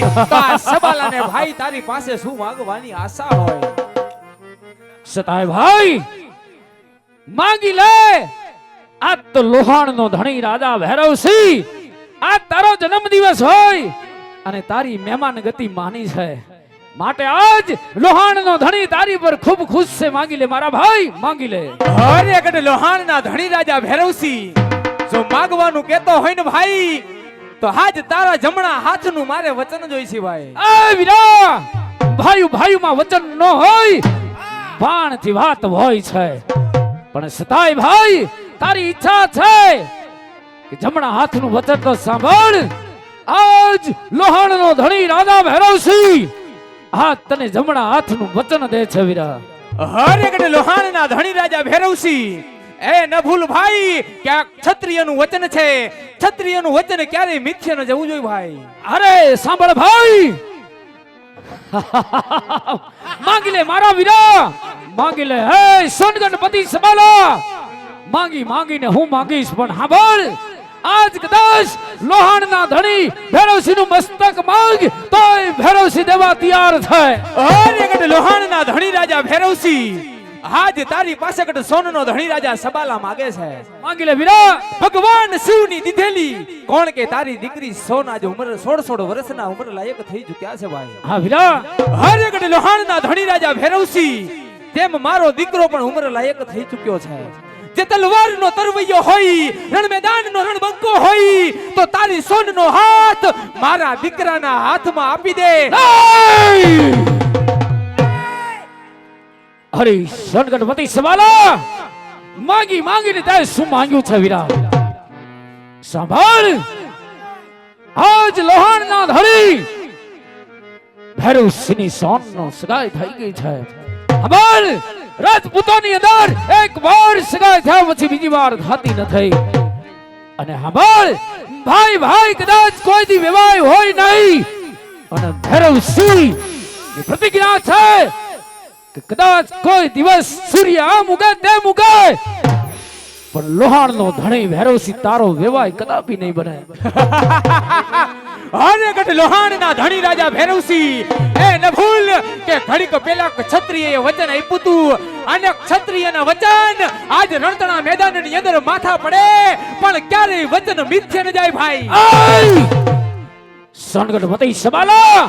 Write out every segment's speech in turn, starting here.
તો આ સબાલાને ભાઈ તારી પાસે શું માંગવાની આશા હોય? સતાય ભાઈ માંગી લે. આ તો લોહાણનો ધણી રાજા ભૈરવસિંહ, આ તારો જન્મદિવસ હોય અને તારી મહેમાન ગતિ માની છે, માટે આજ લોહાણનો ધણી તારી પર ખૂબ ખુશ છે. માંગી લે મારા ભાઈ, માંગી લે. અરે ગઢ લોહાણના ધણી રાજા ભૈરવસિંહ, જો માંગવાનું કેતો હોય ને ભાઈ, તો આજ તારા જમણા હાથનું મારે વચન જોઈશે ભાઈ. એ વીરા, ભાઈ ભાઈમાં વચન ન હોય, બાણથી વાત હોય છે. પણ સતાય ભાઈ તારી ઈચ્છા છે કે જમણા હાથનું વચન તો સાંભળ. આજ લોહાણનો ધણી રાજા ભૈરવસિંહ આ તને જમણા હાથનું વચન દે છે વીરા. અરે ગઢ લોહાણના ધણી રાજા ભૈરવસિંહ, એ ન ભૂલ ભાઈ કે આ ક્ષત્રિયનું વચન છે. ક્ષત્રિયનું વચન ક્યારેય મિથ્ય ન જવું જોઈએ ભાઈ. અરે સાંભળ ભાઈ, માંગી લે મારા વીરા, માંગી લે. હે સોનગણપતિ સબાલા, માંગી માંગીને હું માંગીશ, પણ સાંભળ, આજ કદાચ લોહાણના ધણી ભૈરવસિંહનું મસ્તક માંગ તોય ભૈરવસિંહ દેવા તૈયાર છે. અરે ગઢ લોહાણના ધણી રાજા ભૈરવસિંહ, આજ તારી પાસે ગઢ સોનનો ધણી રાજા સબાલા માગે છે. માંગી લે વીરા. ભગવાન શિવની દીધેલી કોણ કે તારી દીકરી સોન આજે ઉંમર 16 વર્ષના ઉંમર લાયક થઈ ચૂક્યા છે ભાઈ. હા વીરા. અરે ગઢ લોહાણના ધણી રાજા ભૈરવસિંહ, તેમ મારો દીકરો પણ ઉંમર લાયક થઈ ચૂક્યો છે. જે તલવારનો તરવૈયો હોય, રણ મેદાનનો રણબંકો હોય, તો તારી સોનનો હાથ મારા દીકરાના હાથમાં આપી દે. અરે સોનગણપતિ સબાલા, માંગી માંગીને તે શું માંગ્યું છે વીરા? સાંભળ, આજ લોહાણના ધણી ભૈરવસિંહની સોનનો સગાઈ થઈ ગઈ છે. સાંભળ, રાજપૂતોની અંદર એક વાર સગાઈ થયા પછી બીજી વાર થતી નથી. અને સાંભળ ભાઈ, ભાઈ કદાચ કોઈ દી વિવાહ હોય નહીં, અને ભૈરવસિંહ ની પ્રતિજ્ઞા છે કે કદાચ કોઈ દિવસ સૂર્ય આમ ઉગે તેમ ઉગે, પણ લોહાણનો ધણી ભૈરવસિંહ તારો વિવાહ કદાપી નહીં બને. અરે ગઢ લોહાણના ધણી રાજા ભૈરવસિંહ, એ ન ભૂલ કે ઘડીક પહેલા ક્ષત્રિયએ વચન આપ્યું હતું, અને ક્ષત્રિયના વચન આજ રણતણા મેદાનની અંદર માથા પડે, પણ ક્યારેય વચન મિથ્ય ન જાય ભાઈ. સોનગણપતિ સબાલા,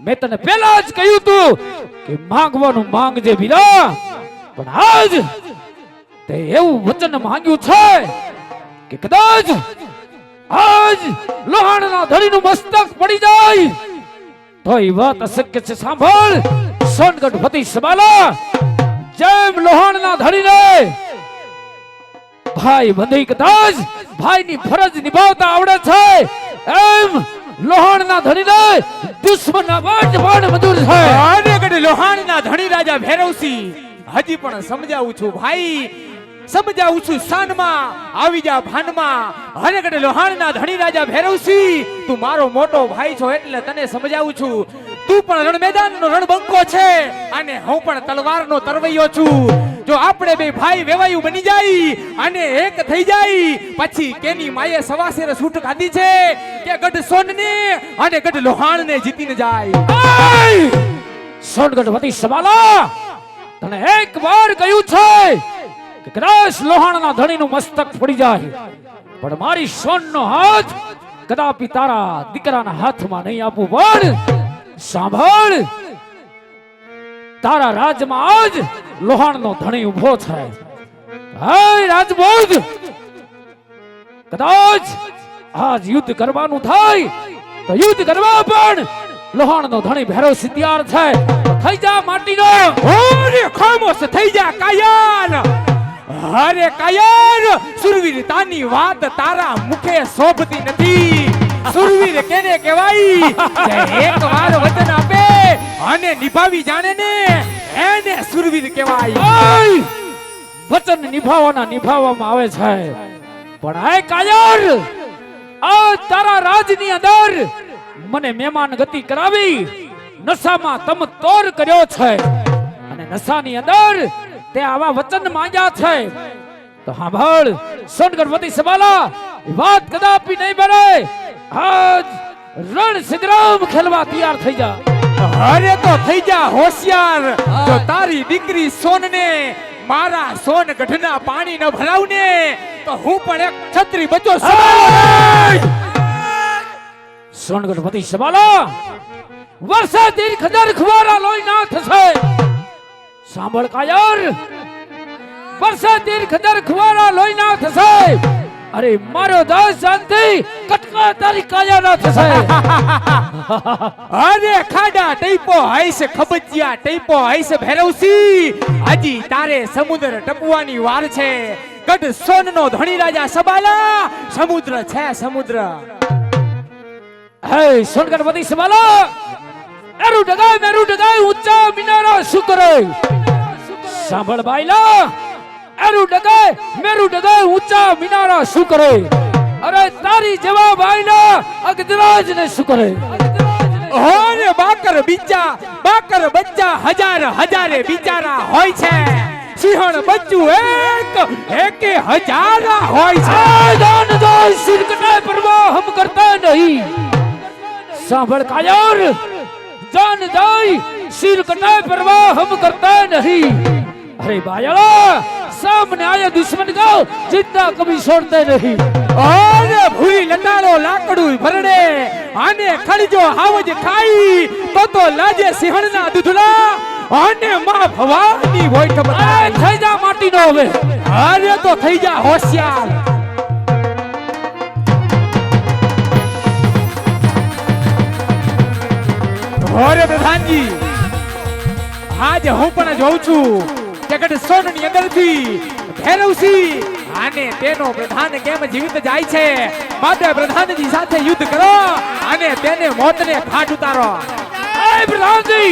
મેં તને પહેલા જ કહ્યું હતું કે માંગવાનું માંગજે વીરા, પણ આજ તે એવું વચન માંગ્યું છે કે કદાચ આજ લોહાણના ધણીનું મસ્તક પડી જાય તો એ વાત અશક્ય છે. સાંભળ સોનગણપતિ સબાલા, જેમ લોહાણના ધણીને ભાઈ બંધી કદાચ ભાઈની ફરજ નિભાવતા આવડે છે, એમ લોહાણના ધણીને દુશ્મનના વાટ વાટ મજૂર છે. અરે ગઢ લોહાણના ધણી રાજા ભૈરવસિંહ, હજી પણ સમજાવું છું ભાઈ, સમજાવું છું શાનમાં, આવી જા ભાનમાં. અરે ગઢ લોહાણના ધણી રાજા ભૈરવસિંહ, તું મારો મોટો ભાઈ છો એટલે તને સમજાવું છું. તું પણ રણ મેદાનનો રણબંકો છે અને હું પણ તલવારનો તરવૈયો છું. જો આપણે બે ભાઈ વેવાયું બની જાય અને એક થઈ જાય, પછી કેની માએ સવાસેર છૂટ ખાધી છે કે ગઢ સોનને અને ગઢ લોહાણને જીતીને જાય. સોનગણપતિ સબાલા, તને એક વાર કહ્યું છે કે કદાચ લોહાણના ધણીનું મસ્તક પડી જાય, પણ મારી સોનનો હાથ કદાપી તારા દીકરાના હાથમાં નહીં આપું. પણ સાંભળ, તારા રાજમાં આજ લોહાણનો ધણી ઉભો છે. હે રાજપૂત, કદાચ આજ યુદ્ધ કરવાનું થાય તો યુદ્ધ કરવા પણ લોહાણનો ધણી ભૈરવસિંહ તૈયાર છે. થઈ જા માટીનો. ઓરે ખામોશ થઈ જા કાયર. અરે કાયર, સુરવીરતાની વાત તારા મુખે શોભતી નથી. સુરવીર કેને કહેવાય? જે એક વાર વચન આપે અને નિભાવી જાણે ને, એને સુરવીર કહેવાય. વચન નિભાવવામાં આવે છે, પણ હે કાયર, આ તારા રાજની અંદર મને મહેમાન ગતિ કરાવી, નશામાં તમ તોર કર્યો છે, અને નશાની અંદર તે આવા વચન માંગ્યા છે. તો સાંભળ સોનગણપતિ સબાલા, વાત કદાપી નહીં બને. આજ રણ સંગ્રામ ખેલવા તૈયાર થઈ જા. અરે તો થઈ જા હોશિયાર. જો તારી દીકરી સોનને મારા સોન ગઢના પાણી ન ભરાવને તો હું પણ એક છત્રી બચો સોનગઢ પતિ સંભાળો. વર્ષા દીર્ઘ દર ખવારા લોહી ના થશે. સાંભળ કાયર, વર્ષા દીર્ઘ દર ખવારા લોહી ના થશે. અરે મારો દાસ શાંતિ કટકા તારી કાયા ના થશે. અરે ખાડા ટૈપો હૈસ ખબજિયા ટૈપો હૈસ ભૈરવસી. હજી તારે સમુદ્ર ટપવાની વાર છે. ગઢ સોનનો ધણી રાજા સબાલા. સમુદ્ર છે સમુદ્ર. હે સોનગઢ પતિ સંભાળો. એરું ડગાય મેરું ડગાય ઊંચા મિનારા શું કરે. સાંભળ બાઈલા, એરું ડગાય મેરું ડગાય ઊંચા મિનારા શું કરે. અરે તારી જવાબ આઈના અગદરાજ ને શું કરે. ઓરે બાકર બચ્ચા હજાર હજારે બિચારા હોય છે. સિંહણ બચ્ચું એકે હજારા હોય છે. દાન દાન સિર કટાય પરવા હમ કરતા નહીં. સાંભળ કાયર, જાન દાઈ સિર કટાય પરવા હમ કરતા નહીં. अरे बायला, सामने आया दुश्मन को जिंदा कभी छोड़ते नहीं. अरे भूरी लटाड़ो लाकड़ू भरड़े आने खड़जो हावज खाई तो लाजे सिंहणना दूधला आने मां भवानी वोट बताए. થઈ જા માટી નો હવે. अरे तो થઈ જા હોશિયાર. અરે પ્રધાનજી, આજ હું પણ જોઉં છું જગત સોનની અંદરથી ભૈરવસિંહ અને તેનો પ્રધાન કેમ જીવિત જાય છે. માટે પ્રધાનજી સાથે યુદ્ધ કરો અને તેને મોતને ઘાટ ઉતારો. એ પ્રધાનજી,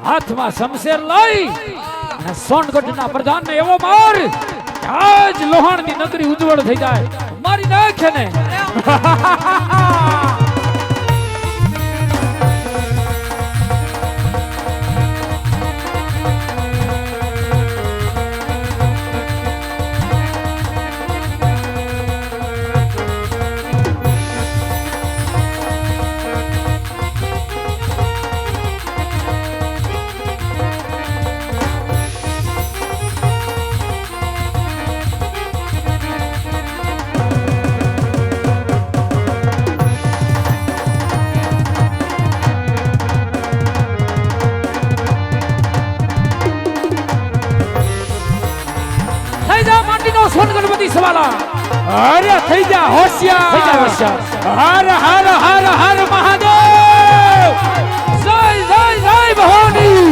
હાથમાં શમશેર લઈ અને સોનગઢના પ્રધાનને એવો માર કે આજ લોહાણની નગરી ઉજ્જવળ થઈ જાય. મારી નાખે ને. સોનગઢ સવાલા. અરે થઈ જા હોશિયાર. થઈ જા હોશિયાર. હર હર હર હર મહાદેવ. જય જય જય ભવાની.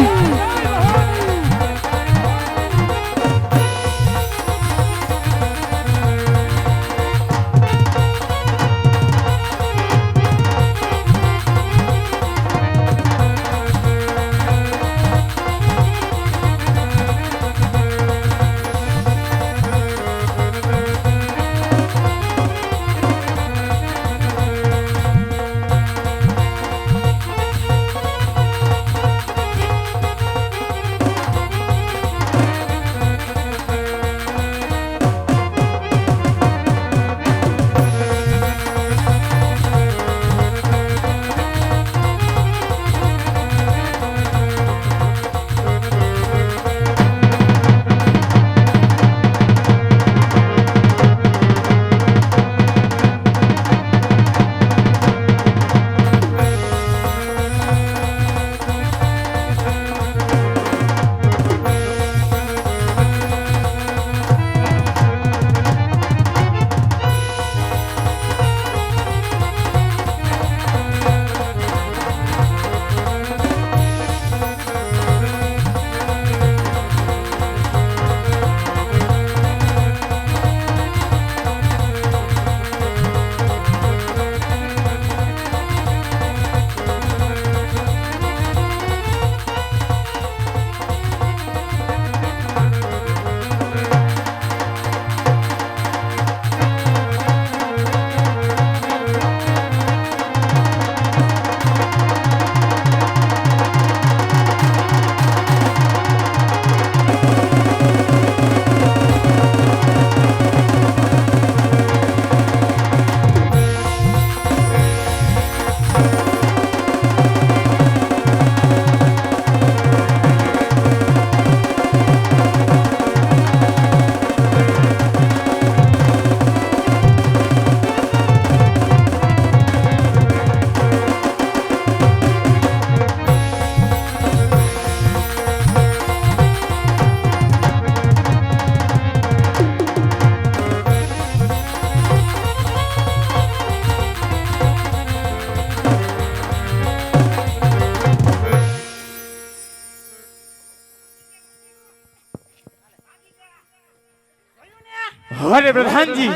અરે પ્રધાનજી,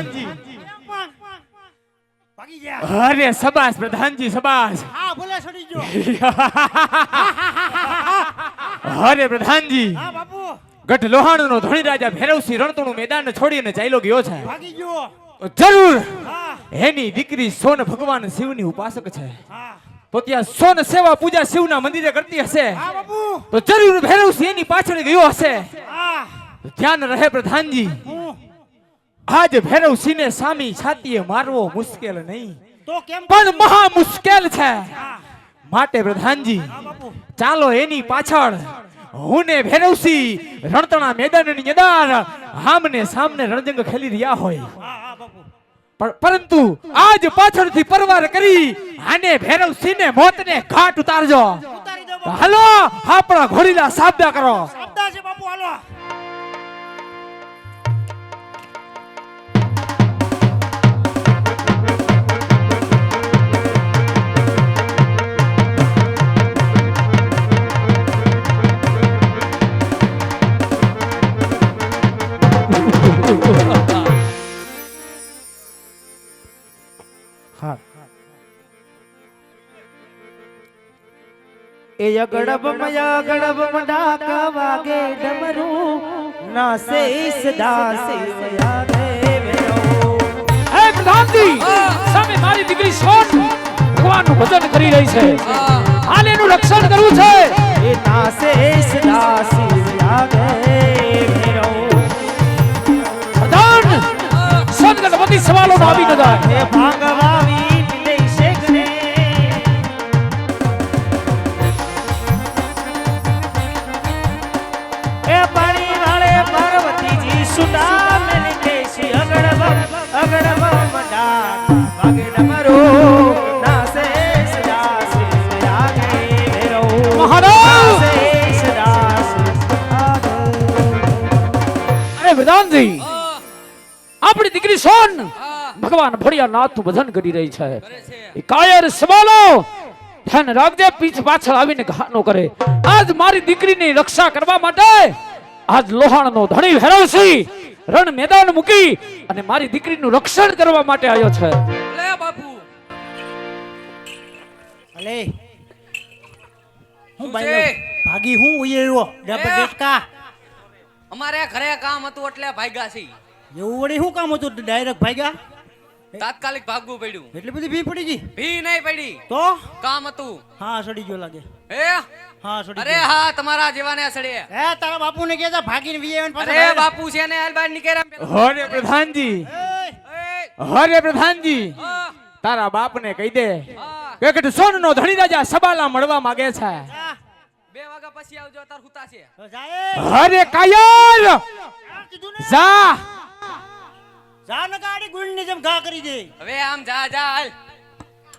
ભાગી ગયા. અરે સબાસ પ્રધાનજી, સબાસ. હા ભલે સડી ગયો. અરે પ્રધાનજી, હા બાપુ ગઢ લોહાણનો ધણી રાજા ભૈરવસિંહ રણતોનું મેદાન છોડીને ચાલ્યો ગયો છે. ભાગી ગયો. જરૂર હા એની દીકરી સોન ભગવાન શિવની ઉપાસક છે. હા તો ત્યાં સોન સેવા પૂજા શિવના મંદિરે કરતી હશે. હા બાપુ તો જરૂર ભૈરવસિંહ એની પાછળ ગયો હશે. હા ધ્યાન રહે પ્રધાનજી, હું આજ ભૈરવસિંહને સામી છાતીએ મારવો મુશ્કેલ નહીં, તો કેમ પણ મહા મુશ્કેલ છે. હા માટે પ્રધાનજી, હા બાપુ ચાલો એની પાછળ હું ને ભૈરવસિંહ રણતણા મેદાનની અંદર આમને સામને રણજંગ ખેલી રહ્યા હોય. હા હા બાપુ પરંતુ આજ પાછળથી પરવાર કરી આને ભૈરવસિંહને મોતને ઘાટ ઉતારજો. ઉતારી દો તો બાપુ. હાલો આપણા ઘોડીલા સાબદા કરો. સાબદા છે બાપુ હાલો. એ ગડબ મયા ગડબ મડાક વાગે ડમરું નાસે સદા સેવયા ગે વેરો. હે પ્રધાનજી, સામે મારી દીકરી સોન ભગવાનનું ભજન કરી રહી છે. હાલ એનું રક્ષણ કરવું છે. એ નાસે સદા સેવયા ગે વેરો. પ્રધાન, સોન ગણપતિ સવાલો નો આવી ન જાય. હે ભાગવાવી લે શેખને. એ પાણી વાળે પાર્વતીજી સુતા મેલી કેસી અગડબ મડા વાગે ડમરો નાસે સદા સેવયા ગે વેરો. મહારાજ! નાસે સદા સેવયા ગે. અરે પ્રધાનજી, આપણી દીકરી સોન ભગવાન ભોળિયાનાથનું ભજન કરી રહી છે. એ કાયર સવાલો ધ્યાન રાખજે, પીછ પાછળ આવીને ઘા ન કરે. આજ મારી દીકરીની રક્ષા કરવા માટે આજ લોહાણનો ધણી ભૈરવસિંહ રણ મેદાન મૂકી અને મારી દીકરીનું રક્ષણ કરવા માટે આવ્યો છે. લે બાપુ અલે હું શું બાઈ છે? ભાગી હું ઉયેરો ડબ ડેટકા. અમારે ઘરે કામ હતું એટલે ભાગ્યા છે. એવું વળી શું કામ હતું ડાયરેક્ટ ભાગ્યા? તાત્કાલિક ભાગવું પડ્યું. એટલી બધી ભી પડી ગઈ ભી નહીં પડી, તો કામ હતું. હા સડી ગયો લાગે. હે હા સડી અરે ગયો. હા, તમારા જેવાને સડે. હે તારા બાપુને કહેતા ભાગીને વી આવીને પાછા અરે બહાર. બાપુ છે ને હાલ બહાર નીકળ્યા. અરે પ્રધાનજી, એય, અરે પ્રધાનજી, તારા બાપને કહી દે હા, કે ગઢ સોનનો ધણી રાજા સબાલા મળવા માંગે છે. જા, 2 વાગ્યા પછી આવજો, તાર હુતા છે. તો જાય. અરે કાયર, આ કીધું ને જા. જા ને ગાડી ગુણની જેમ ઘા કરી દે. હવે આમ જા જા હાલ.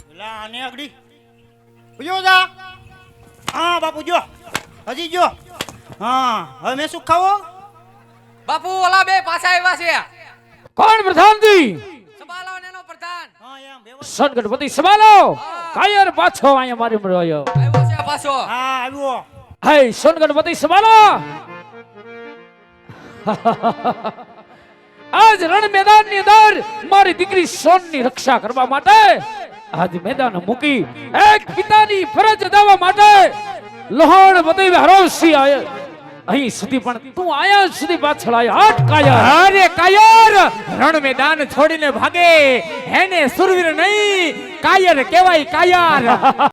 પેલા આને આગળી ઉયો જા. હા બાપુ જો હજી જો. હા હવે મેં શું ખાવો? બાપુ ઓલા બે પાછા આવ્યા છે. કોણ પ્રધાનજી? સબાલો ને એનો પ્રધાન હા એમ વ્યવસ્થિત. સન ગણપતિ સવાલો કાયર પાછો અહીંયા મારી મળ્યો. આવ્યો છે પાછો. હા આવ્યો. હે સોન ગણપતિ સવાલો, આજ રણ મેદાનની અંદર મારી દીકરી સોનની રક્ષા કરવા માટે આજ મેદાન મૂકી એક પિતાની ફરજ અદાવવા માટે લોહાણ બધી ભૈરવસિંહ આયા. અહીં સુધી પણ તું આયા સુધી પાછળ આયા. હટ કાયર! અરે કાયર, રણ મેદાન છોડીને ભાગે એને સુરવીર નહીં, કાયર કહેવાય કાયર.